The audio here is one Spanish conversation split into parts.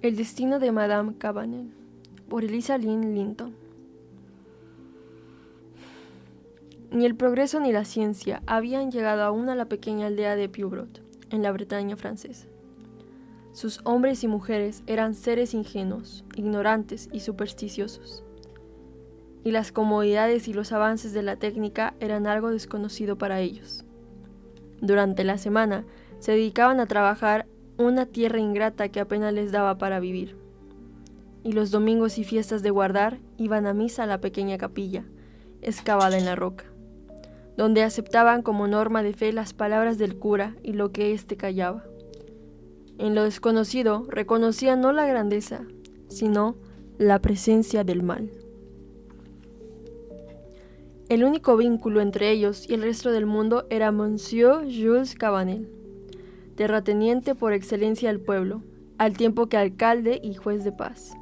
El destino de Madame Cabanel, por Elisa Lynn Linton. Ni el progreso ni la ciencia habían llegado aún a la pequeña aldea de Pieubot, en la Bretaña francesa. Sus hombres y mujeres eran seres ingenuos, ignorantes y supersticiosos. Y las comodidades y los avances de la técnica eran algo desconocido para ellos. Durante la semana se dedicaban a trabajar una tierra ingrata que apenas les daba para vivir. Y los domingos y fiestas de guardar iban a misa a la pequeña capilla, excavada en la roca, donde aceptaban como norma de fe las palabras del cura y lo que éste callaba. En lo desconocido reconocían no la grandeza, sino la presencia del mal. El único vínculo entre ellos y el resto del mundo era Monsieur Jules Cabanel, terrateniente por excelencia del pueblo, al tiempo que alcalde y juez de paz.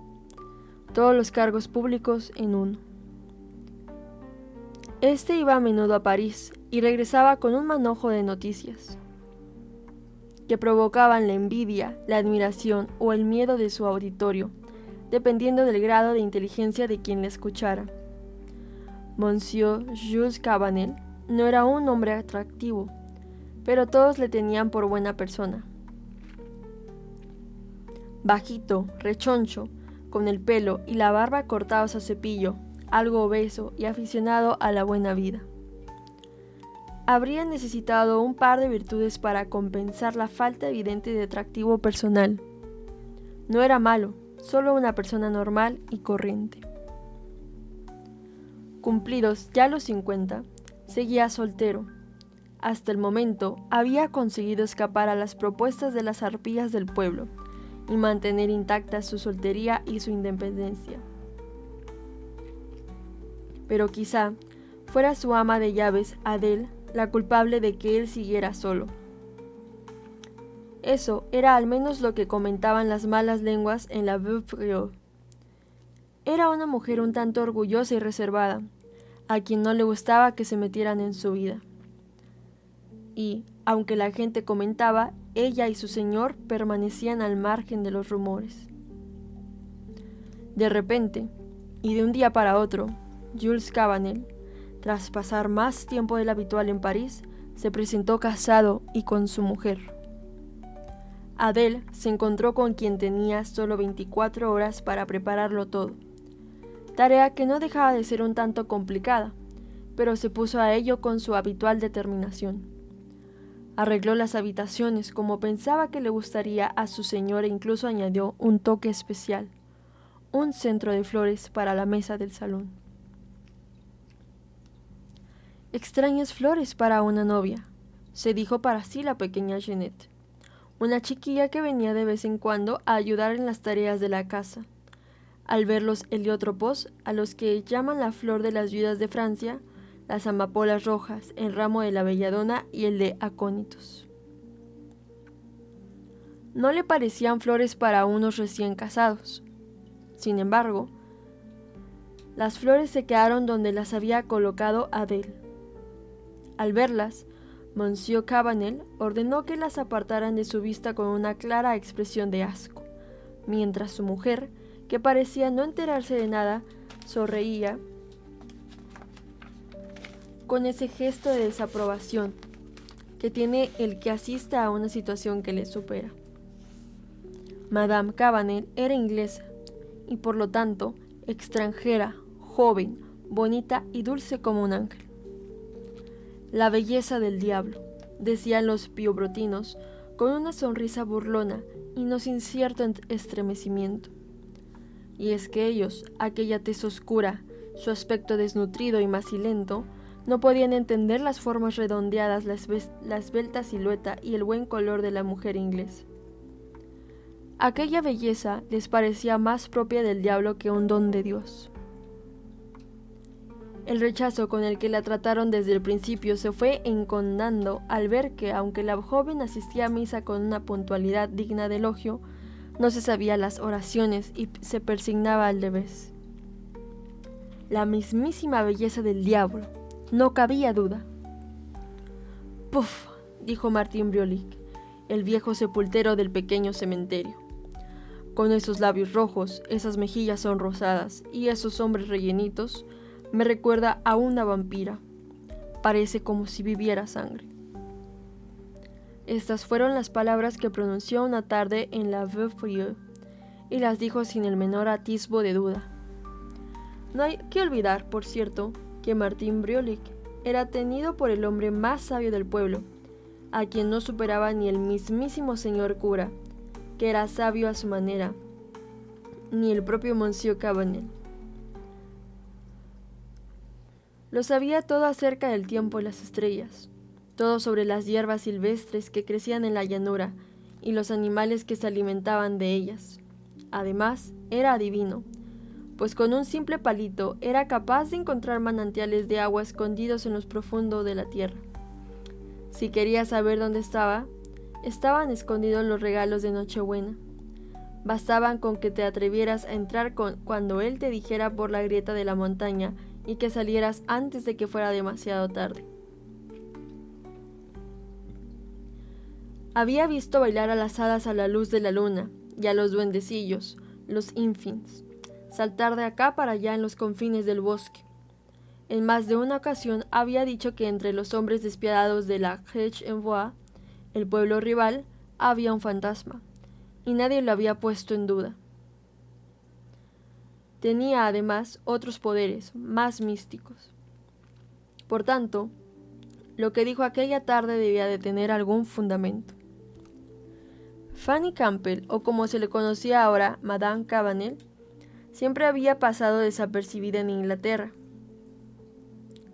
Todos los cargos públicos en uno. Este iba a menudo a París y regresaba con un manojo de noticias que provocaban la envidia, la admiración o el miedo de su auditorio, dependiendo del grado de inteligencia de quien le escuchara. Monsieur Jules Cabanel no era un hombre atractivo, pero todos le tenían por buena persona. Bajito, rechoncho, con el pelo y la barba cortados a cepillo, algo obeso y aficionado a la buena vida. Habría necesitado un par de virtudes para compensar la falta evidente de atractivo personal. No era malo, solo una persona normal y corriente. Cumplidos ya los 50, seguía soltero. Hasta el momento había conseguido escapar a las propuestas de las arpías del pueblo y mantener intactas su soltería y su independencia. Pero quizá fuera su ama de llaves, Adele, la culpable de que él siguiera solo. Eso era al menos lo que comentaban las malas lenguas en la Veuve Friot. Era una mujer un tanto orgullosa y reservada, a quien no le gustaba que se metieran en su vida. Y, aunque la gente comentaba, ella y su señor permanecían al margen de los rumores. De repente, y de un día para otro, Jules Cabanel, tras pasar más tiempo del habitual en París, se presentó casado y con su mujer. Adele se encontró con quien tenía solo 24 horas para prepararlo todo, tarea que no dejaba de ser un tanto complicada, pero se puso a ello con su habitual determinación. Arregló las habitaciones como pensaba que le gustaría a su señor e incluso añadió un toque especial, un centro de flores para la mesa del salón. Extrañas flores para una novia, se dijo para sí la pequeña Jeanette, una chiquilla que venía de vez en cuando a ayudar en las tareas de la casa. Al ver los heliotropos, a los que llaman la flor de las viudas de Francia, las amapolas rojas, el ramo de la belladona y el de acónitos. No le parecían flores para unos recién casados. Sin embargo, las flores se quedaron donde las había colocado Adele. Al verlas, Monsieur Cabanel ordenó que las apartaran de su vista con una clara expresión de asco, mientras su mujer, que parecía no enterarse de nada, sonreía con ese gesto de desaprobación que tiene el que asiste a una situación que le supera. Madame Cabanel era inglesa y por lo tanto extranjera, joven, bonita y dulce como un ángel. La belleza del diablo, decían los piobrotinos, con una sonrisa burlona y no sin cierto estremecimiento. Y es que ellos, aquella tez oscura, su aspecto desnutrido y macilento, no podían entender las formas redondeadas, la esbelta silueta y el buen color de la mujer inglesa. Aquella belleza les parecía más propia del diablo que un don de Dios. El rechazo con el que la trataron desde el principio se fue enconando al ver que, aunque la joven asistía a misa con una puntualidad digna de elogio, no se sabía las oraciones y se persignaba al revés. La mismísima belleza del diablo, no cabía duda. «Puf», dijo Martín Briolik, el viejo sepultero del pequeño cementerio. Con esos labios rojos, esas mejillas sonrosadas y esos hombros rellenitos, me recuerda a una vampira. Parece como si viviera sangre. Estas fueron las palabras que pronunció una tarde en la Veuve Frieux, y las dijo sin el menor atisbo de duda. No hay que olvidar, por cierto, que Martín Briolik era tenido por el hombre más sabio del pueblo, a quien no superaba ni el mismísimo señor cura, que era sabio a su manera, ni el propio Monsieur Cabanel. Lo sabía todo acerca del tiempo y las estrellas, todo sobre las hierbas silvestres que crecían en la llanura y los animales que se alimentaban de ellas. Además, era adivino, pues con un simple palito era capaz de encontrar manantiales de agua escondidos en lo profundo de la tierra. Si querías saber dónde estaban escondidos los regalos de Nochebuena. Bastaban con que te atrevieras a entrar cuando él te dijera por la grieta de la montaña y que salieras antes de que fuera demasiado tarde. Había visto bailar a las hadas a la luz de la luna y a los duendecillos, los infins, saltar de acá para allá en los confines del bosque. En más de una ocasión había dicho que entre los hombres despiadados de la Hache-en-Bois, el pueblo rival, había un fantasma, y nadie lo había puesto en duda. Tenía además otros poderes más místicos. Por tanto, lo que dijo aquella tarde debía de tener algún fundamento. Fanny Campbell, o como se le conocía ahora, Madame Cabanel, siempre había pasado desapercibida en Inglaterra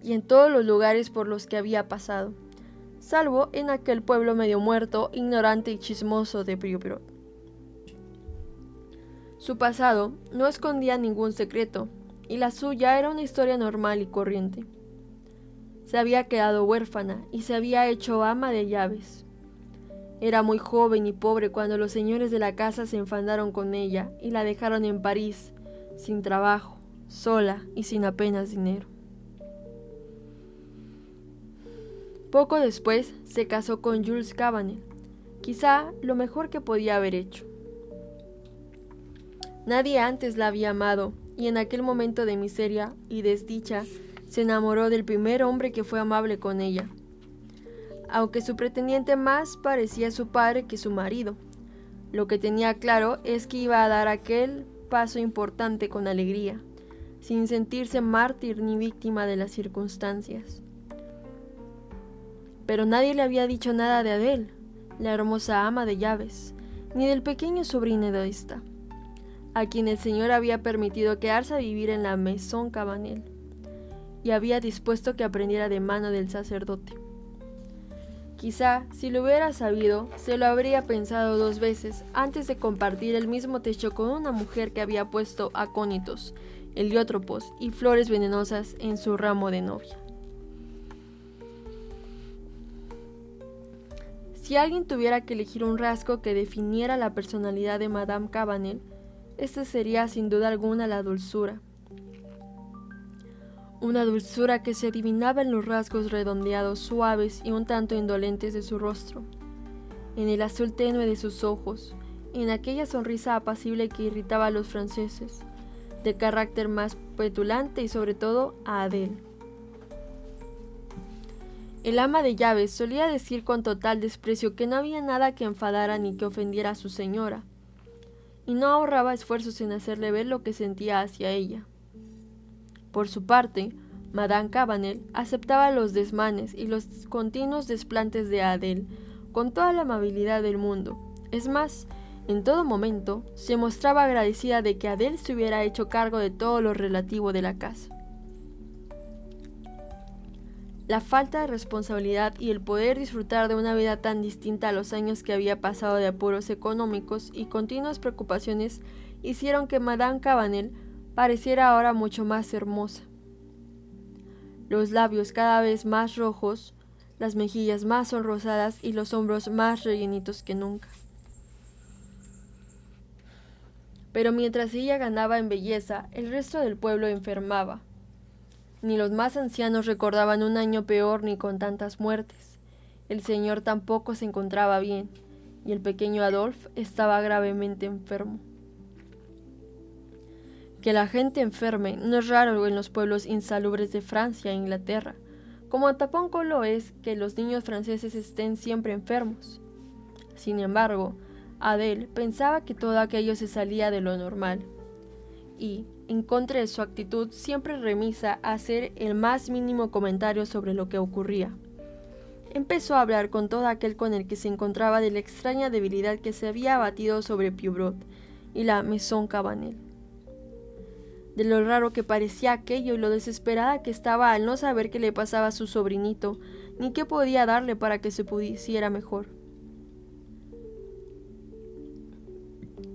y en todos los lugares por los que había pasado, salvo en aquel pueblo medio muerto, ignorante y chismoso de Briobrot. Su pasado no escondía ningún secreto, y la suya era una historia normal y corriente. Se había quedado huérfana y se había hecho ama de llaves. Era muy joven y pobre cuando los señores de la casa se enfadaron con ella y la dejaron en París, sin trabajo, sola y sin apenas dinero. Poco después se casó con Jules Cabanel, quizá lo mejor que podía haber hecho. Nadie antes la había amado, y en aquel momento de miseria y desdicha se enamoró del primer hombre que fue amable con ella. Aunque su pretendiente más parecía su padre que su marido, lo que tenía claro es que iba a dar aquel paso importante con alegría, sin sentirse mártir ni víctima de las circunstancias. Pero nadie le había dicho nada de Adele, la hermosa ama de llaves, ni del pequeño sobrino de esta, a quien el Señor había permitido quedarse a vivir en la Maison Cabanel, y había dispuesto que aprendiera de mano del sacerdote. Quizá, si lo hubiera sabido, se lo habría pensado 2 veces antes de compartir el mismo techo con una mujer que había puesto acónitos, heliótropos y flores venenosas en su ramo de novia. Si alguien tuviera que elegir un rasgo que definiera la personalidad de Madame Cabanel, este sería sin duda alguna la dulzura. Una dulzura que se adivinaba en los rasgos redondeados, suaves y un tanto indolentes de su rostro, en el azul tenue de sus ojos, en aquella sonrisa apacible que irritaba a los franceses, de carácter más petulante y sobre todo a Adele. El ama de llaves solía decir con total desprecio que no había nada que enfadara ni que ofendiera a su señora, y no ahorraba esfuerzos en hacerle ver lo que sentía hacia ella. Por su parte, Madame Cabanel aceptaba los desmanes y los continuos desplantes de Adele con toda la amabilidad del mundo. Es más, en todo momento se mostraba agradecida de que Adele se hubiera hecho cargo de todo lo relativo de la casa. La falta de responsabilidad y el poder disfrutar de una vida tan distinta a los años que había pasado de apuros económicos y continuas preocupaciones hicieron que Madame Cabanel pareciera ahora mucho más hermosa. Los labios cada vez más rojos, las mejillas más sonrosadas y los hombros más rellenitos que nunca. Pero mientras ella ganaba en belleza, el resto del pueblo enfermaba. Ni los más ancianos recordaban un año peor ni con tantas muertes. El señor tampoco se encontraba bien, y el pequeño Adolphe estaba gravemente enfermo. Que la gente enferme no es raro en los pueblos insalubres de Francia e Inglaterra, como tampoco lo es que los niños franceses estén siempre enfermos. Sin embargo, Adele pensaba que todo aquello se salía de lo normal, y, en contra de su actitud siempre remisa a hacer el más mínimo comentario sobre lo que ocurría. Empezó a hablar con todo aquel con el que se encontraba de la extraña debilidad que se había abatido sobre Pieuvre y la Maison Cabanel, de lo raro que parecía aquello y lo desesperada que estaba al no saber qué le pasaba a su sobrinito, ni qué podía darle para que se pusiera mejor.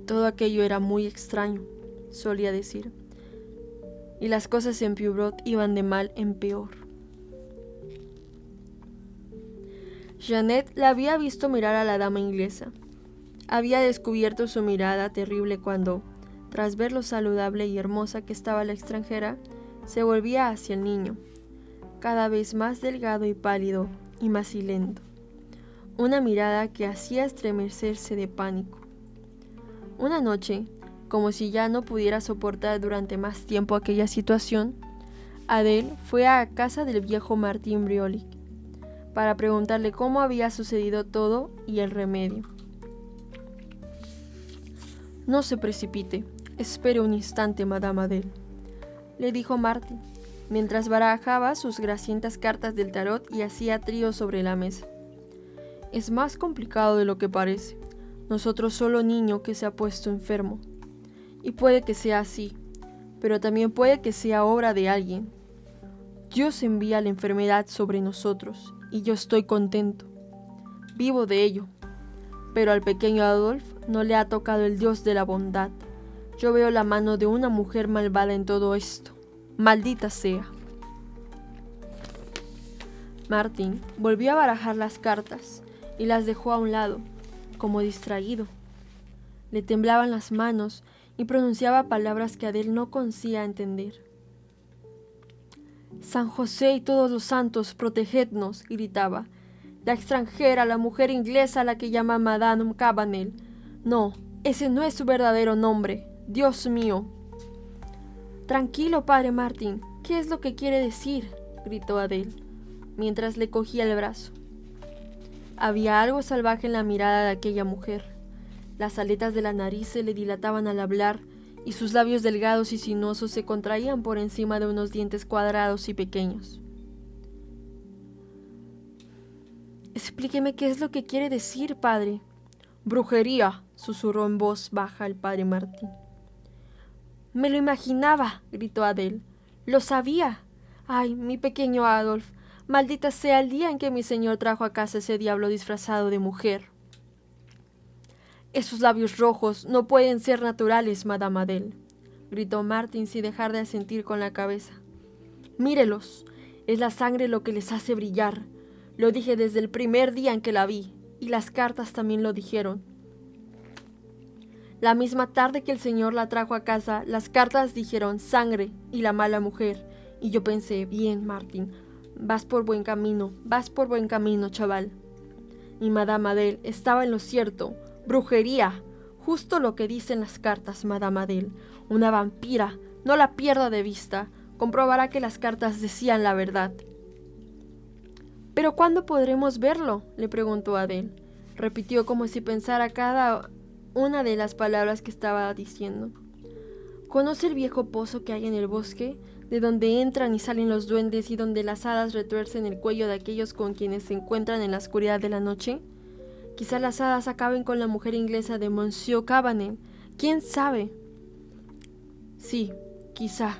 Todo aquello era muy extraño, solía decir, y las cosas en Pieuvre iban de mal en peor. Jeannette la había visto mirar a la dama inglesa. Había descubierto su mirada terrible cuando, tras ver lo saludable y hermosa que estaba la extranjera, se volvía hacia el niño, cada vez más delgado y pálido y macilento. Una mirada que hacía estremecerse de pánico. Una noche, como si ya no pudiera soportar durante más tiempo aquella situación, Adele fue a casa del viejo Martin Brioly para preguntarle cómo había sucedido todo y el remedio. «No se precipite, espere un instante, Madame Adele», le dijo Martin, mientras barajaba sus grasientas cartas del tarot y hacía tríos sobre la mesa. «Es más complicado de lo que parece. Nosotros solo niño que se ha puesto enfermo. Y puede que sea así, pero también puede que sea obra de alguien. Dios envía la enfermedad sobre nosotros, y yo estoy contento. Vivo de ello. Pero al pequeño Adolphe no le ha tocado el Dios de la bondad. Yo veo la mano de una mujer malvada en todo esto. Maldita sea». Martin volvió a barajar las cartas y las dejó a un lado, como distraído. Le temblaban las manos y pronunciaba palabras que Adele no conseguía entender. «San José y todos los santos, protegednos», gritaba. «La extranjera, la mujer inglesa a la que llama Madame Cabanel. No, ese no es su verdadero nombre. Dios mío». «Tranquilo, padre Martin. ¿Qué es lo que quiere decir?», gritó Adele, mientras le cogía el brazo. Había algo salvaje en la mirada de aquella mujer. Las aletas de la nariz se le dilataban al hablar, y sus labios delgados y sinuosos se contraían por encima de unos dientes cuadrados y pequeños. «Explíqueme qué es lo que quiere decir, padre». «Brujería», susurró en voz baja el padre Martín. «Me lo imaginaba», gritó Adele. «Lo sabía. Ay, mi pequeño Adolphe, maldita sea el día en que mi señor trajo a casa ese diablo disfrazado de mujer». «Esos labios rojos no pueden ser naturales, Madame Adele», gritó Martin sin dejar de asentir con la cabeza. «Mírelos, es la sangre lo que les hace brillar. Lo dije desde el primer día en que la vi, y las cartas también lo dijeron. La misma tarde que el señor la trajo a casa, las cartas dijeron sangre y la mala mujer, y yo pensé, bien, Martin, vas por buen camino, chaval». Y Madame Adele estaba en lo cierto. «Brujería, justo lo que dicen las cartas, Madame Adele. Una vampira, no la pierda de vista. Comprobará que las cartas decían la verdad». «¿Pero cuándo podremos verlo?», le preguntó Adele. Repitió como si pensara cada una de las palabras que estaba diciendo. «¿Conoce el viejo pozo que hay en el bosque, de donde entran y salen los duendes y donde las hadas retuercen el cuello de aquellos con quienes se encuentran en la oscuridad de la noche? Quizá las hadas acaben con la mujer inglesa de Monsieur Cabanel. ¿Quién sabe?». «Sí, quizá»,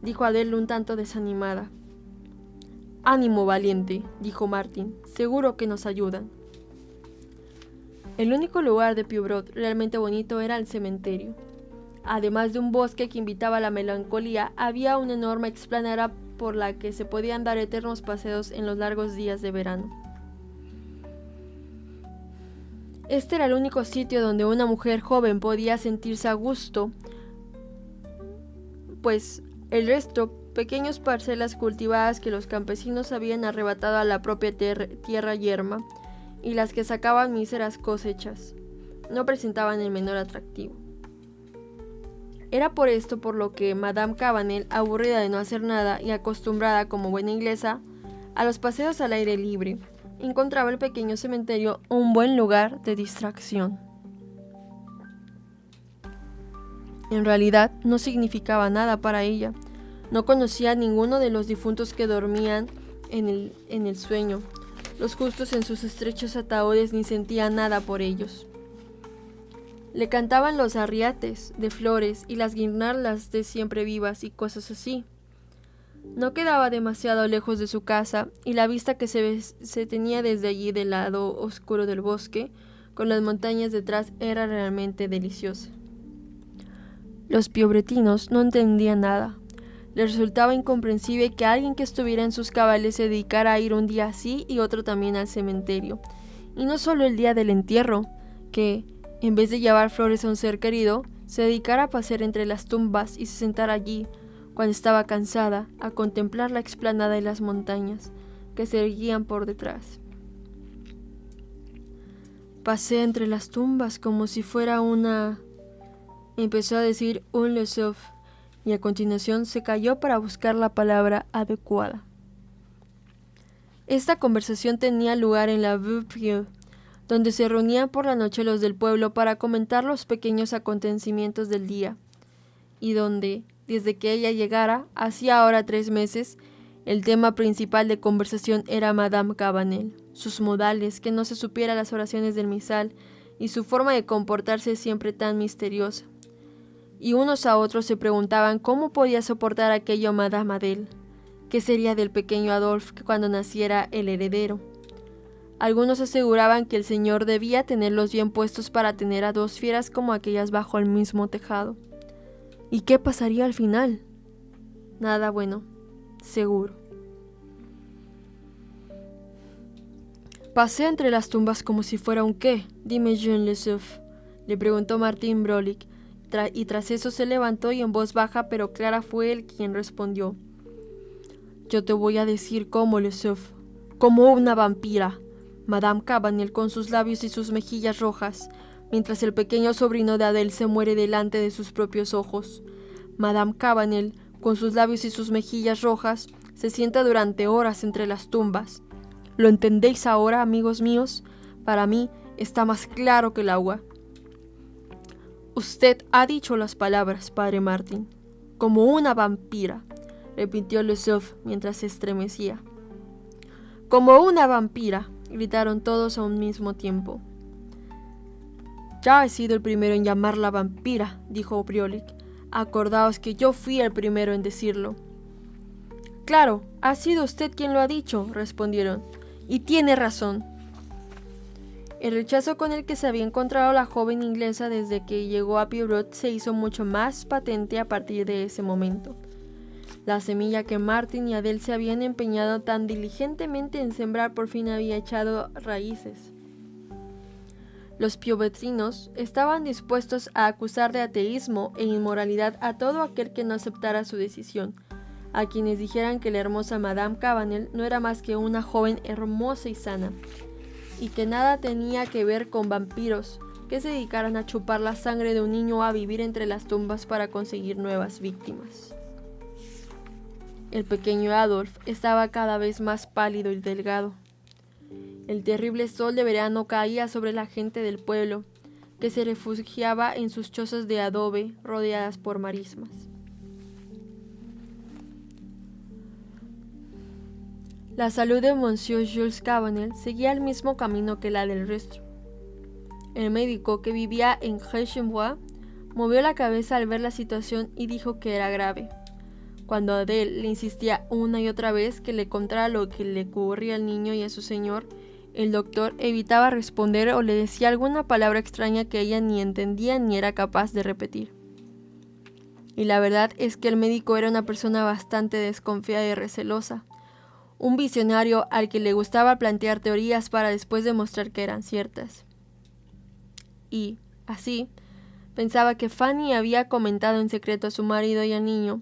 dijo Adele un tanto desanimada. «Ánimo, valiente», dijo Martin. «Seguro que nos ayudan». El único lugar de Pieuvre realmente bonito era el cementerio. Además de un bosque que invitaba a la melancolía, había una enorme explanada por la que se podían dar eternos paseos en los largos días de verano. Este era el único sitio donde una mujer joven podía sentirse a gusto, pues el resto, pequeñas parcelas cultivadas que los campesinos habían arrebatado a la propia tierra yerma, y las que sacaban míseras cosechas, no presentaban el menor atractivo. Era por esto por lo que Madame Cabanel, aburrida de no hacer nada y acostumbrada como buena inglesa a los paseos al aire libre, encontraba el pequeño cementerio un buen lugar de distracción. En realidad no significaba nada para ella. No conocía a ninguno de los difuntos que dormían en el sueño, los justos en sus estrechos ataúdes, ni sentía nada por ellos. Le cantaban los arriates de flores y las guirnaldas de siempre vivas y cosas así. No quedaba demasiado lejos de su casa y la vista que se tenía desde allí del lado oscuro del bosque, con las montañas detrás, era realmente deliciosa. Los piobretinos no entendían nada. Les resultaba incomprensible que alguien que estuviera en sus cabales se dedicara a ir un día así y otro también al cementerio. Y no solo el día del entierro, que, en vez de llevar flores a un ser querido, se dedicara a pasear entre las tumbas y se sentara allí, cuando estaba cansada, a contemplar la explanada y las montañas que se erguían por detrás. Pasé entre las tumbas como si fuera una... Empezó a decir un le souffle, y a continuación se calló para buscar la palabra adecuada. Esta conversación tenía lugar en la Veuve Prieur, donde se reunían por la noche los del pueblo para comentar los pequeños acontecimientos del día, y donde, desde que ella llegara, hacía ahora 3 meses, el tema principal de conversación era Madame Cabanel, sus modales, que no se supiera las oraciones del misal, y su forma de comportarse siempre tan misteriosa. Y unos a otros se preguntaban cómo podía soportar aquello Madame Adèle, qué sería del pequeño Adolphe cuando naciera el heredero. Algunos aseguraban que el señor debía tenerlos bien puestos para tener a 2 fieras como aquellas bajo el mismo tejado. ¿Y qué pasaría al final? Nada bueno, seguro. Pasé entre las tumbas como si fuera un qué, dime Jean le souffle, le preguntó Martin Brolick, y tras eso se levantó y en voz baja pero clara fue él quien respondió. Yo te voy a decir cómo le souffle, como una vampira. Madame Cabanel con sus labios y sus mejillas rojas, mientras el pequeño sobrino de Adèle se muere delante de sus propios ojos. Madame Cabanel, con sus labios y sus mejillas rojas, se sienta durante horas entre las tumbas. ¿Lo entendéis ahora, amigos míos? Para mí está más claro que el agua. Usted ha dicho las palabras, padre Martin. Como una vampira, repitió le souffle mientras se estremecía. Como una vampira, gritaron todos a un mismo tiempo. Ya he sido el primero en llamarla vampira, dijo Brolick. Acordaos que yo fui el primero en decirlo. Claro, ha sido usted quien lo ha dicho, respondieron, y tiene razón. El rechazo con el que se había encontrado la joven inglesa desde que llegó a Pierrot se hizo mucho más patente a partir de ese momento. La semilla que Martin y Adèle se habían empeñado tan diligentemente en sembrar por fin había echado raíces. Los piovetrinos estaban dispuestos a acusar de ateísmo e inmoralidad a todo aquel que no aceptara su decisión, a quienes dijeran que la hermosa Madame Cabanel no era más que una joven hermosa y sana, y que nada tenía que ver con vampiros que se dedicaran a chupar la sangre de un niño o a vivir entre las tumbas para conseguir nuevas víctimas. El pequeño Adolphe estaba cada vez más pálido y delgado. El terrible sol de verano caía sobre la gente del pueblo, que se refugiaba en sus chozas de adobe rodeadas por marismas. La salud de Monsieur Jules Cabanel seguía el mismo camino que la del resto. El médico, que vivía en Rechembois, movió la cabeza al ver la situación y dijo que era grave. Cuando Adèle le insistía una y otra vez que le contara lo que le ocurría al niño y a su señor, el doctor evitaba responder o le decía alguna palabra extraña que ella ni entendía ni era capaz de repetir. Y la verdad es que el médico era una persona bastante desconfiada y recelosa, un visionario al que le gustaba plantear teorías para después demostrar que eran ciertas. Y, así, pensaba que Fanny había comentado en secreto a su marido y al niño,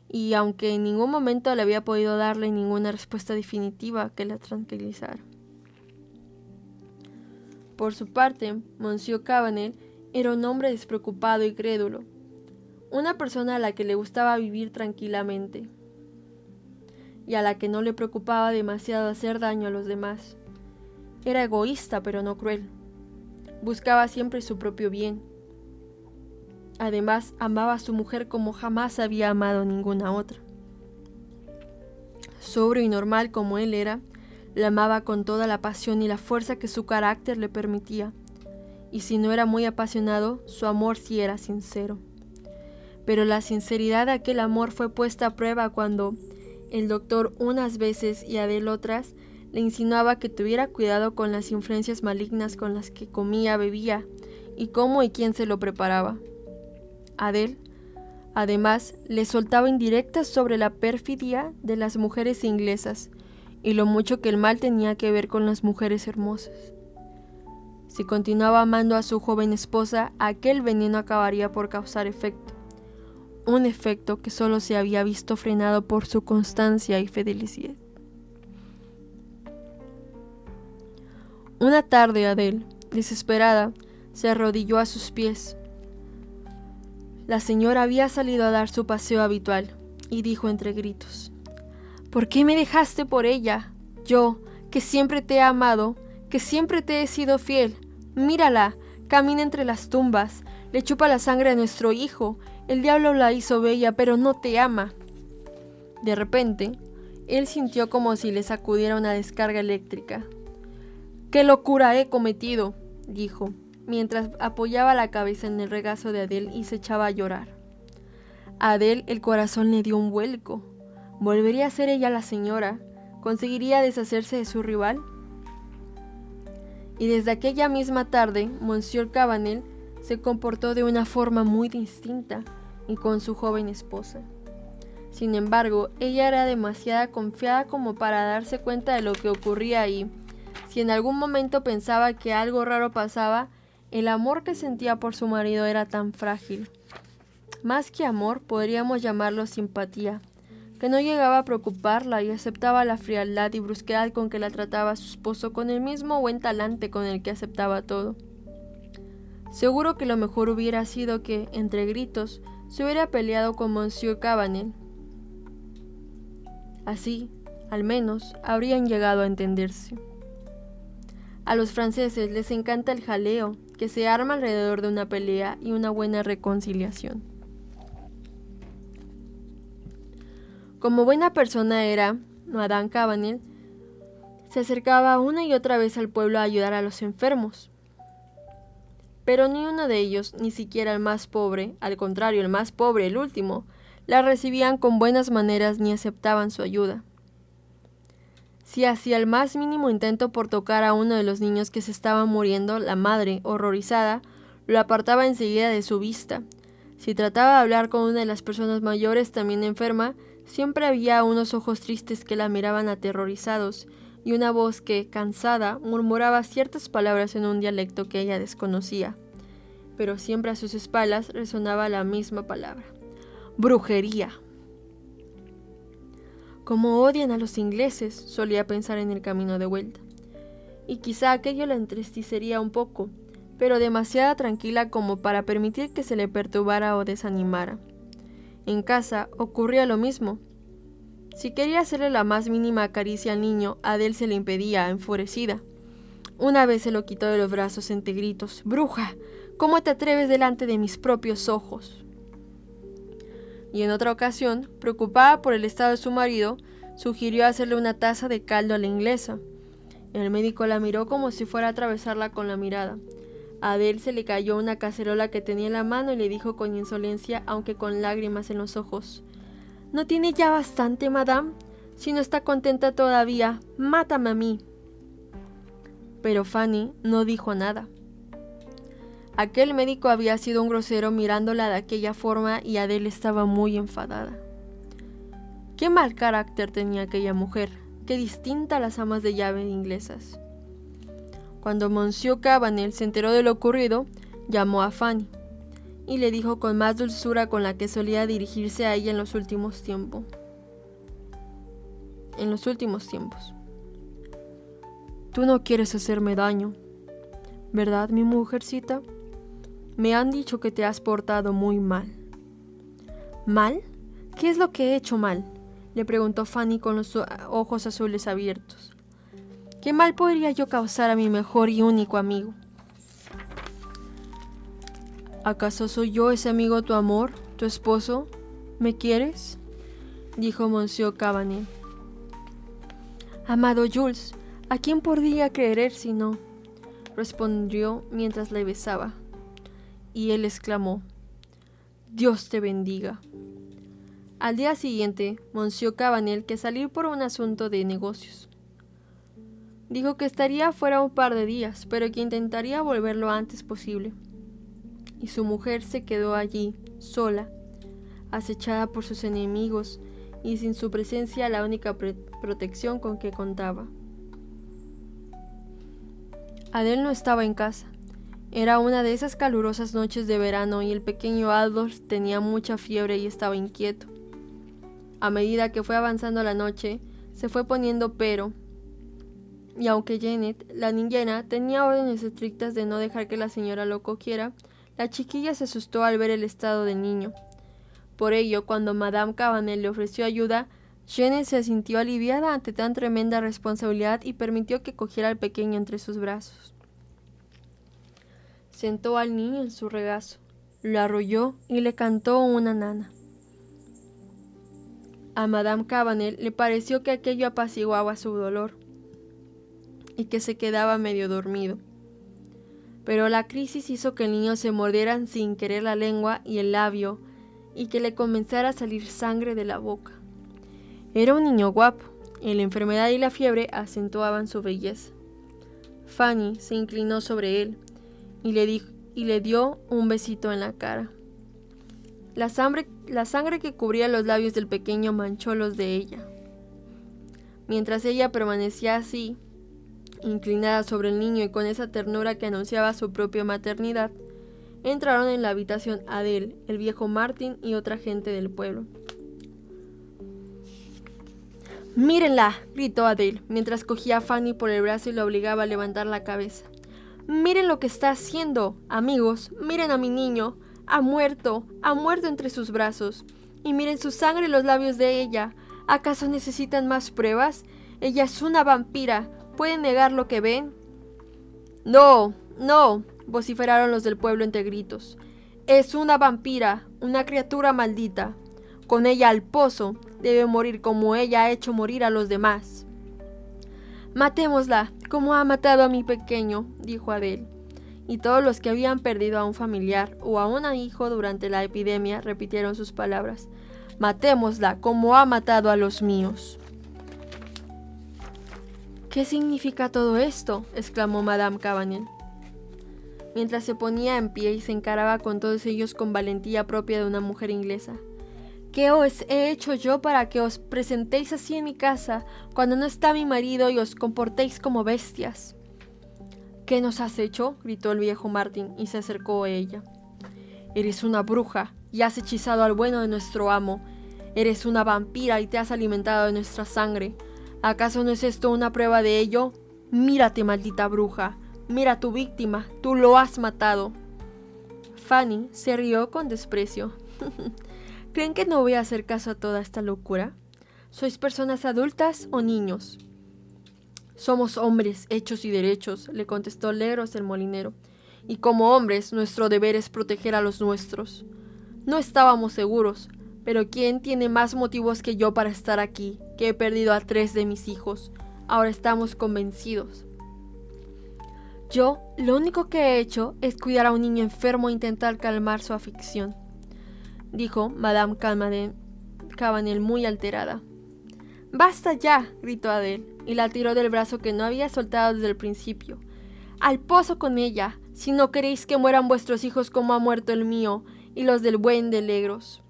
y aunque en ningún momento le había podido darle ninguna respuesta definitiva que la tranquilizara. Por su parte, Monsieur Cabanel era un hombre despreocupado y crédulo. una persona a la que le gustaba vivir tranquilamente y a la que no le preocupaba demasiado hacer daño a los demás. Era egoísta, pero no cruel. Buscaba siempre su propio bien. Además, amaba a su mujer como jamás había amado a ninguna otra. Sobrio y normal como él era, la amaba con toda la pasión y la fuerza que su carácter le permitía. Y si no era muy apasionado, su amor sí era sincero. Pero la sinceridad de aquel amor fue puesta a prueba cuando el doctor unas veces y Adele otras le insinuaba que tuviera cuidado con las influencias malignas con las que comía, bebía y cómo y quién se lo preparaba. Adele, además, le soltaba indirectas sobre la perfidia de las mujeres inglesas y lo mucho que el mal tenía que ver con las mujeres hermosas. Si continuaba amando a su joven esposa, aquel veneno acabaría por causar efecto. Un efecto que solo se había visto frenado por su constancia y fidelidad. Una tarde Adele, desesperada, se arrodilló a sus pies. La señora había salido a dar su paseo habitual y dijo entre gritos: ¿Por qué me dejaste por ella? Yo, que siempre te he amado, que siempre te he sido fiel. Mírala, camina entre las tumbas, le chupa la sangre a nuestro hijo. El diablo la hizo bella, pero no te ama. De repente, él sintió como si le sacudiera una descarga eléctrica. ¡Qué locura he cometido!, dijo, mientras apoyaba la cabeza en el regazo de Adele y se echaba a llorar. A Adele el corazón le dio un vuelco. ¿Volvería a ser ella la señora? ¿Conseguiría deshacerse de su rival? Y desde aquella misma tarde, Monsieur Cabanel se comportó de una forma muy distinta y con su joven esposa. Sin embargo, ella era demasiado confiada como para darse cuenta de lo que ocurría y, si en algún momento pensaba que algo raro pasaba, el amor que sentía por su marido era tan frágil. Más que amor, podríamos llamarlo simpatía, que no llegaba a preocuparla y aceptaba la frialdad y brusquedad con que la trataba su esposo con el mismo buen talante con el que aceptaba todo. Seguro que lo mejor hubiera sido que, entre gritos, se hubiera peleado con Monsieur Cabanel. Así, al menos, habrían llegado a entenderse. A los franceses les encanta el jaleo, que se arma alrededor de una pelea y una buena reconciliación. Como buena persona era, Madame Cabanel se acercaba una y otra vez al pueblo a ayudar a los enfermos. Pero ni uno de ellos, ni siquiera el más pobre, al contrario, el más pobre, el último, la recibían con buenas maneras ni aceptaban su ayuda. Si hacía el más mínimo intento por tocar a uno de los niños que se estaban muriendo, la madre, horrorizada, lo apartaba enseguida de su vista. Si trataba de hablar con una de las personas mayores también enferma, siempre había unos ojos tristes que la miraban aterrorizados y una voz que, cansada, murmuraba ciertas palabras en un dialecto que ella desconocía. Pero siempre a sus espaldas resonaba la misma palabra: brujería. Como odian a los ingleses, solía pensar en el camino de vuelta. Y quizá aquello la entristecería un poco, pero demasiado tranquila como para permitir que se le perturbara o desanimara. En casa ocurría lo mismo. Si quería hacerle la más mínima caricia al niño, Adele se le impedía, enfurecida. Una vez se lo quitó de los brazos entre gritos: ¡Bruja! ¿Cómo te atreves delante de mis propios ojos? Y en otra ocasión, preocupada por el estado de su marido, sugirió hacerle una taza de caldo a la inglesa. El médico la miró como si fuera a atravesarla con la mirada. A Adele se le cayó una cacerola que tenía en la mano y le dijo con insolencia, aunque con lágrimas en los ojos: ¿No tiene ya bastante, madame? Si no está contenta todavía, mátame a mí. Pero Fanny no dijo nada. Aquel médico había sido un grosero mirándola de aquella forma y Adele estaba muy enfadada. Qué mal carácter tenía aquella mujer, qué distinta a las amas de llave inglesas. Cuando Monsieur Cabanel se enteró de lo ocurrido, llamó a Fanny y le dijo con más dulzura con la que solía dirigirse a ella en los últimos tiempos. Tú no quieres hacerme daño, ¿verdad, mi mujercita? Me han dicho que te has portado muy mal. ¿Mal? ¿Qué es lo que he hecho mal?, le preguntó Fanny con los ojos azules abiertos. ¿Qué mal podría yo causar a mi mejor y único amigo? ¿Acaso soy yo ese amigo tu amor, tu esposo? ¿Me quieres?, dijo Monsieur Cabanel. Amado Jules, ¿a quién podría querer si no?, respondió mientras le besaba. Y él exclamó: Dios te bendiga. Al día siguiente, Monsieur Cabanel, que salió por un asunto de negocios, dijo que estaría fuera un par de días, pero que intentaría volver lo antes posible. Y su mujer se quedó allí, sola, acechada por sus enemigos y sin su presencia la única protección con que contaba. Adele no estaba en casa. Era una de esas calurosas noches de verano y el pequeño Adolphe tenía mucha fiebre y estaba inquieto. A medida que fue avanzando la noche, se fue poniendo pero, y aunque Janet, la niñera, tenía órdenes estrictas de no dejar que la señora lo cogiera, la chiquilla se asustó al ver el estado del niño. Por ello, cuando Madame Cabanel le ofreció ayuda, Janet se sintió aliviada ante tan tremenda responsabilidad y permitió que cogiera al pequeño entre sus brazos. Sentó al niño en su regazo, lo arrolló y le cantó una nana. A Madame Cabanel le pareció que aquello apaciguaba su dolor y que se quedaba medio dormido. Pero la crisis hizo que el niño se mordiera sin querer la lengua y el labio y que le comenzara a salir sangre de la boca. Era un niño guapo, y la enfermedad y la fiebre acentuaban su belleza. Fanny se inclinó sobre él y le dio un besito en la cara. La sangre que cubría los labios del pequeño manchó los de ella. Mientras ella permanecía así, inclinada sobre el niño y con esa ternura que anunciaba su propia maternidad, entraron en la habitación Adele, el viejo Martin y otra gente del pueblo. ¡Mírenla!, gritó Adele, mientras cogía a Fanny por el brazo y la obligaba a levantar la cabeza. ¡Miren lo que está haciendo! Amigos, miren a mi niño. Ha muerto entre sus brazos. Y miren su sangre en los labios de ella. ¿Acaso necesitan más pruebas? Ella es una vampira. ¿Pueden negar lo que ven? No, no, vociferaron los del pueblo entre gritos. Es una vampira, una criatura maldita. Con ella al pozo, debe morir como ella ha hecho morir a los demás. Matémosla, como ha matado a mi pequeño, dijo Adele. Y todos los que habían perdido a un familiar o a un hijo durante la epidemia repitieron sus palabras. Matémosla, como ha matado a los míos. ¿Qué significa todo esto?, exclamó Madame Cabanel, mientras se ponía en pie y se encaraba con todos ellos con valentía propia de una mujer inglesa. ¿Qué os he hecho yo para que os presentéis así en mi casa cuando no está mi marido y os comportéis como bestias? ¿Qué nos has hecho?, gritó el viejo Martin y se acercó a ella. Eres una bruja y has hechizado al bueno de nuestro amo. Eres una vampira y te has alimentado de nuestra sangre. ¿Acaso no es esto una prueba de ello? Mírate, maldita bruja. Mira a tu víctima, tú lo has matado. Fanny se rió con desprecio. ¿Creen que no voy a hacer caso a toda esta locura? ¿Sois personas adultas o niños? Somos hombres hechos y derechos, le contestó Legros el molinero, y como hombres nuestro deber es proteger a los nuestros. No estábamos seguros, pero ¿quién tiene más motivos que yo para estar aquí, que he perdido a 3 de mis hijos? Ahora estamos convencidos. Yo, lo único que he hecho es cuidar a un niño enfermo e intentar calmar su aflicción, dijo Madame Cabanel muy alterada. ¡Basta ya!, gritó Adele, y la tiró del brazo que no había soltado desde el principio. ¡Al pozo con ella, si no queréis que mueran vuestros hijos como ha muerto el mío y los del buen de Legros!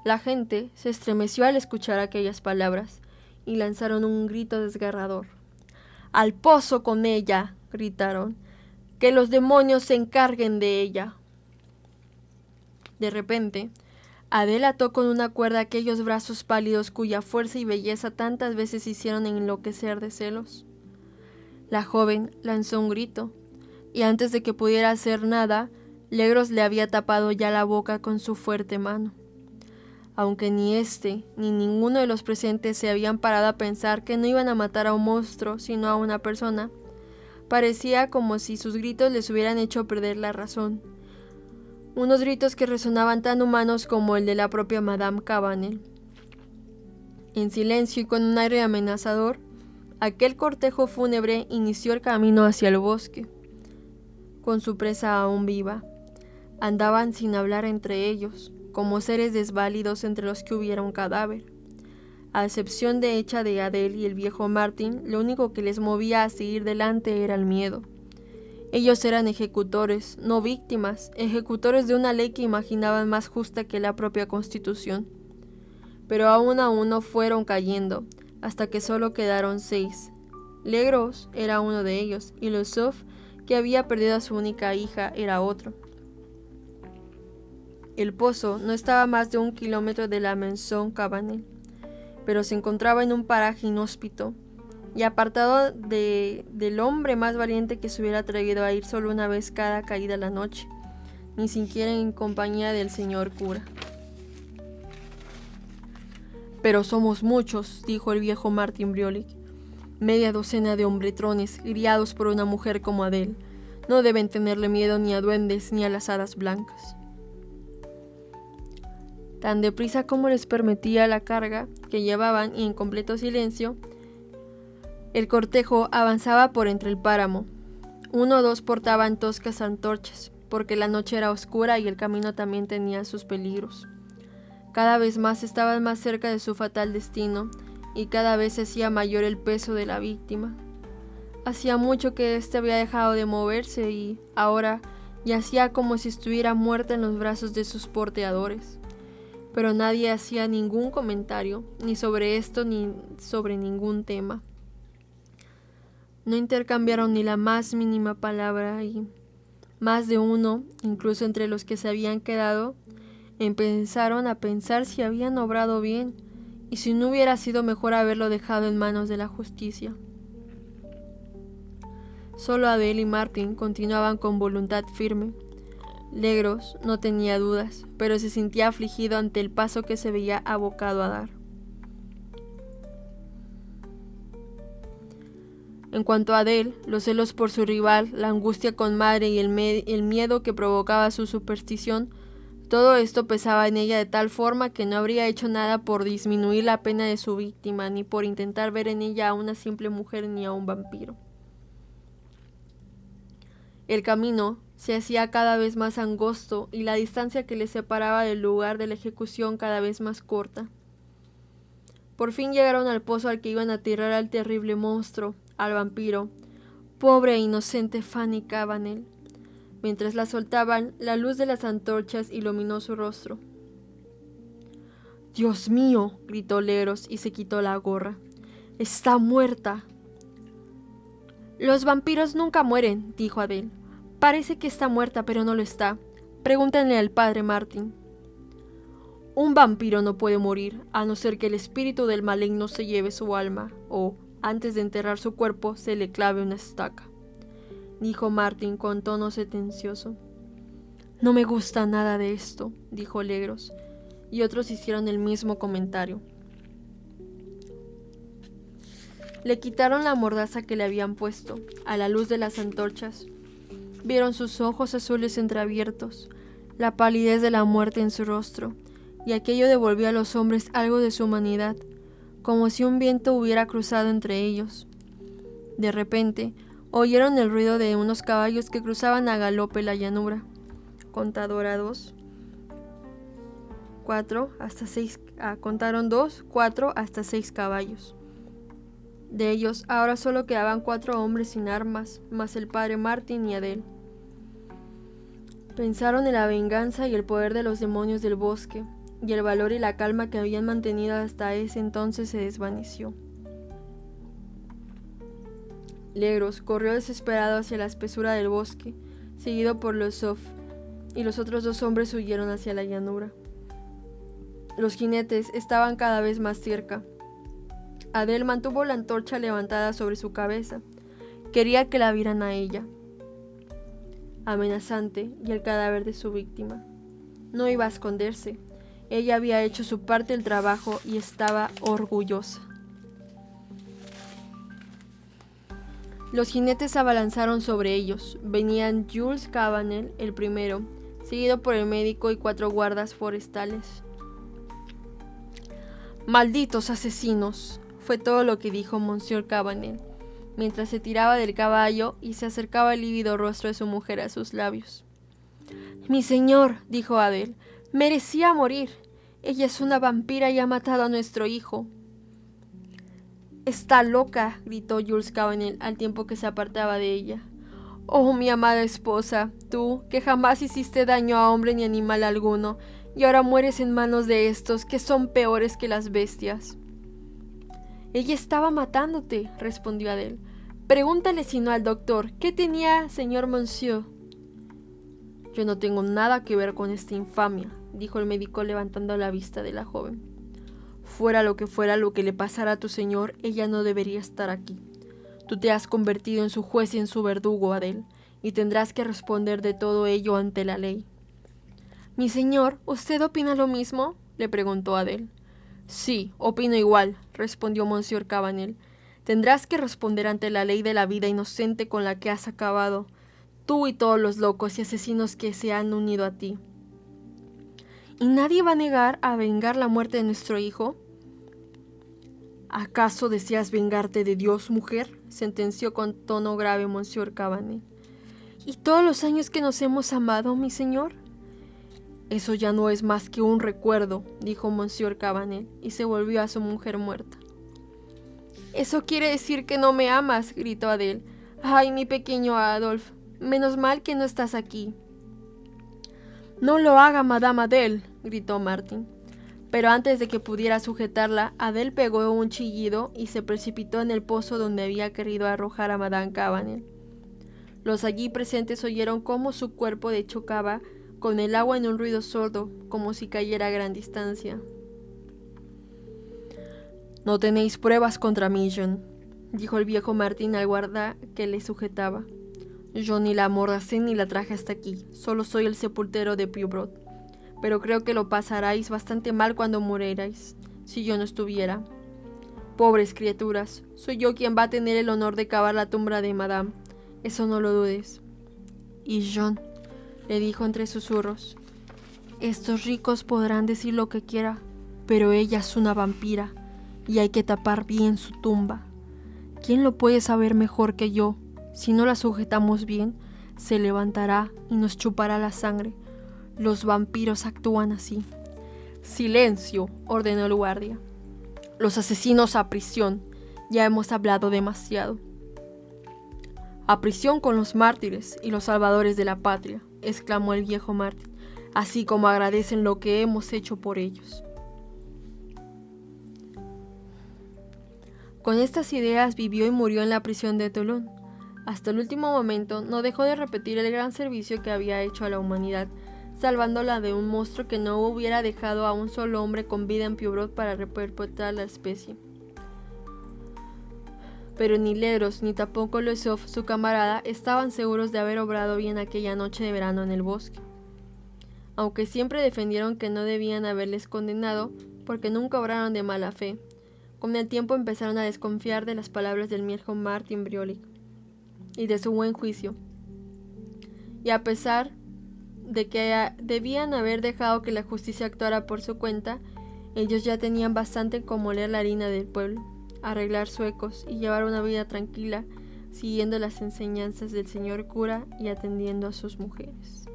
La gente se estremeció al escuchar aquellas palabras y lanzaron un grito desgarrador. ¡Al pozo con ella!, gritaron. ¡Que los demonios se encarguen de ella! De repente, Adele ató con una cuerda aquellos brazos pálidos cuya fuerza y belleza tantas veces hicieron enloquecer de celos. La joven lanzó un grito, y antes de que pudiera hacer nada, Legros le había tapado ya la boca con su fuerte mano. Aunque ni éste ni ninguno de los presentes se habían parado a pensar que no iban a matar a un monstruo, sino a una persona, parecía como si sus gritos les hubieran hecho perder la razón. Unos gritos que resonaban tan humanos como el de la propia Madame Cabanel. En silencio y con un aire amenazador, aquel cortejo fúnebre inició el camino hacia el bosque, con su presa aún viva. Andaban sin hablar entre ellos, como seres desválidos entre los que hubiera un cadáver. A excepción de hecha de Adele y el viejo Martin, lo único que les movía a seguir delante era el miedo. Ellos eran ejecutores, no víctimas, ejecutores de una ley que imaginaban más justa que la propia Constitución. Pero aún a uno fueron cayendo, hasta que solo quedaron 6. Legros era uno de ellos, y Lesuff, que había perdido a su única hija, era otro. El pozo no estaba a más de 1 kilómetro de la Maison Cabanel, pero se encontraba en un paraje inhóspito y apartado del hombre más valiente que se hubiera atrevido a ir solo una vez cada caída la noche, ni siquiera en compañía del señor cura. «Pero somos muchos», dijo el viejo Martin Briolik. «Media docena de hombretrones, criados por una mujer como Adele. No deben tenerle miedo ni a duendes ni a las hadas blancas». Tan deprisa como les permitía la carga que llevaban y en completo silencio, el cortejo avanzaba por entre el páramo. 1 o 2 portaban toscas antorchas, porque la noche era oscura y el camino también tenía sus peligros. Cada vez más estaban más cerca de su fatal destino, y cada vez se hacía mayor el peso de la víctima. Hacía mucho que éste había dejado de moverse y ahora yacía como si estuviera muerta en los brazos de sus porteadores. Pero nadie hacía ningún comentario, ni sobre esto ni sobre ningún tema. No intercambiaron ni la más mínima palabra y más de uno, incluso entre los que se habían quedado, empezaron a pensar si habían obrado bien y si no hubiera sido mejor haberlo dejado en manos de la justicia. Solo Adele y Martin continuaban con voluntad firme. Legros no tenía dudas, pero se sentía afligido ante el paso que se veía abocado a dar. En cuanto a Adele, los celos por su rival, la angustia con madre y el miedo que provocaba su superstición, todo esto pesaba en ella de tal forma que no habría hecho nada por disminuir la pena de su víctima, ni por intentar ver en ella a una simple mujer ni a un vampiro. El camino se hacía cada vez más angosto y la distancia que les separaba del lugar de la ejecución cada vez más corta. Por fin llegaron al pozo al que iban a tirar al terrible monstruo, al vampiro, pobre e inocente Fanny Cabanel. Mientras la soltaban, la luz de las antorchas iluminó su rostro. «¡Dios mío!», gritó Legros y se quitó la gorra. «¡Está muerta!». «Los vampiros nunca mueren», dijo Adele. «Parece que está muerta, pero no lo está. Pregúntenle al padre Martin». «Un vampiro no puede morir, a no ser que el espíritu del maligno se lleve su alma, o, antes de enterrar su cuerpo, se le clave una estaca», dijo Martin con tono sentencioso. «No me gusta nada de esto», dijo Legros, y otros hicieron el mismo comentario. Le quitaron la mordaza que le habían puesto. A la luz de las antorchas vieron sus ojos azules entreabiertos, la palidez de la muerte en su rostro, y aquello devolvió a los hombres algo de su humanidad, como si un viento hubiera cruzado entre ellos. De repente, oyeron el ruido de unos caballos que cruzaban a galope la llanura. Contadora 2, 4 hasta 6, contaron 2, 4 hasta 6 caballos. De ellos ahora solo quedaban 4 hombres sin armas, más el padre Martin y Adele. Pensaron en la venganza y el poder de los demonios del bosque, y el valor y la calma que habían mantenido hasta ese entonces se desvaneció. Legros corrió desesperado hacia la espesura del bosque, seguido por Lesuff, y los otros 2 hombres huyeron hacia la llanura. Los jinetes estaban cada vez más cerca. Adele mantuvo la antorcha levantada sobre su cabeza. Quería que la vieran a ella. amenazante, y el cadáver de su víctima. No iba a esconderse. Ella había hecho su parte del trabajo y estaba orgullosa. Los jinetes se abalanzaron sobre ellos. Venían Jules Cabanel, el primero, seguido por el médico y 4 guardas forestales. «¡Malditos asesinos!», fue todo lo que dijo Monsieur Cabanel, mientras se tiraba del caballo y se acercaba el lívido rostro de su mujer a sus labios. «Mi señor», dijo Adele, «merecía morir. Ella es una vampira y ha matado a nuestro hijo». «Está loca», gritó Jules Cabanel al tiempo que se apartaba de ella. «Oh, mi amada esposa, tú, que jamás hiciste daño a hombre ni animal alguno, y ahora mueres en manos de estos, que son peores que las bestias». «Ella estaba matándote», respondió Adele. «Pregúntale si no al doctor. ¿Qué tenía, señor Monsieur?» «Yo no tengo nada que ver con esta infamia», dijo el médico levantando la vista de la joven. Fuera lo que le pasara a tu señor, ella no debería estar aquí. Tú te has convertido en su juez y en su verdugo, Adele, y tendrás que responder de todo ello ante la ley. «Mi señor, ¿usted opina lo mismo?», le preguntó Adele. «Sí, opino igual», respondió Monsieur Cabanel. «Tendrás que responder ante la ley de la vida inocente con la que has acabado, tú y todos los locos y asesinos que se han unido a ti». «¿Y nadie va a negar a vengar la muerte de nuestro hijo?». «¿Acaso deseas vengarte de Dios, mujer?», sentenció con tono grave Monsieur Cabanel. «¿Y todos los años que nos hemos amado, mi señor?». «Eso ya no es más que un recuerdo», dijo Monsieur Cabanel, y se volvió a su mujer muerta. «Eso quiere decir que no me amas», gritó Adele. «Ay, mi pequeño Adolphe, menos mal que no estás aquí». «No lo haga, Madame Adele», gritó Martin. Pero antes de que pudiera sujetarla, Adele pegó un chillido y se precipitó en el pozo donde había querido arrojar a Madame Cabanel. Los allí presentes oyeron cómo su cuerpo chocaba con el agua en un ruido sordo, como si cayera a gran distancia. «No tenéis pruebas contra mí, John», dijo el viejo Martin al guarda que le sujetaba. «Yo ni la amordacé ni la traje hasta aquí, solo soy el sepultero de Puybrot. Pero creo que lo pasaráis bastante mal cuando murierais, si yo no estuviera. Pobres criaturas, soy yo quien va a tener el honor de cavar la tumba de Madame, eso no lo dudes». «Y John», le dijo entre susurros, «estos ricos podrán decir lo que quiera, pero ella es una vampira, y hay que tapar bien su tumba. ¿Quién lo puede saber mejor que yo? Si no la sujetamos bien, se levantará y nos chupará la sangre. Los vampiros actúan así». «Silencio», ordenó el guardia. «Los asesinos a prisión. Ya hemos hablado demasiado». «A prisión con los mártires y los salvadores de la patria», exclamó el viejo Martin, «así como agradecen lo que hemos hecho por ellos». Con estas ideas vivió y murió en la prisión de Toulon. Hasta el último momento no dejó de repetir el gran servicio que había hecho a la humanidad, salvándola de un monstruo que no hubiera dejado a un solo hombre con vida en Puybrot para perpetuar la especie. Pero ni Ledros ni tampoco Lesoff, su camarada, estaban seguros de haber obrado bien aquella noche de verano en el bosque. Aunque siempre defendieron que no debían haberles condenado, porque nunca obraron de mala fe, con el tiempo empezaron a desconfiar de las palabras del viejo Martin Briolik y de su buen juicio. Y a pesar de que debían haber dejado que la justicia actuara por su cuenta, ellos ya tenían bastante con moler la harina del pueblo, arreglar suecos y llevar una vida tranquila, siguiendo las enseñanzas del señor cura y atendiendo a sus mujeres.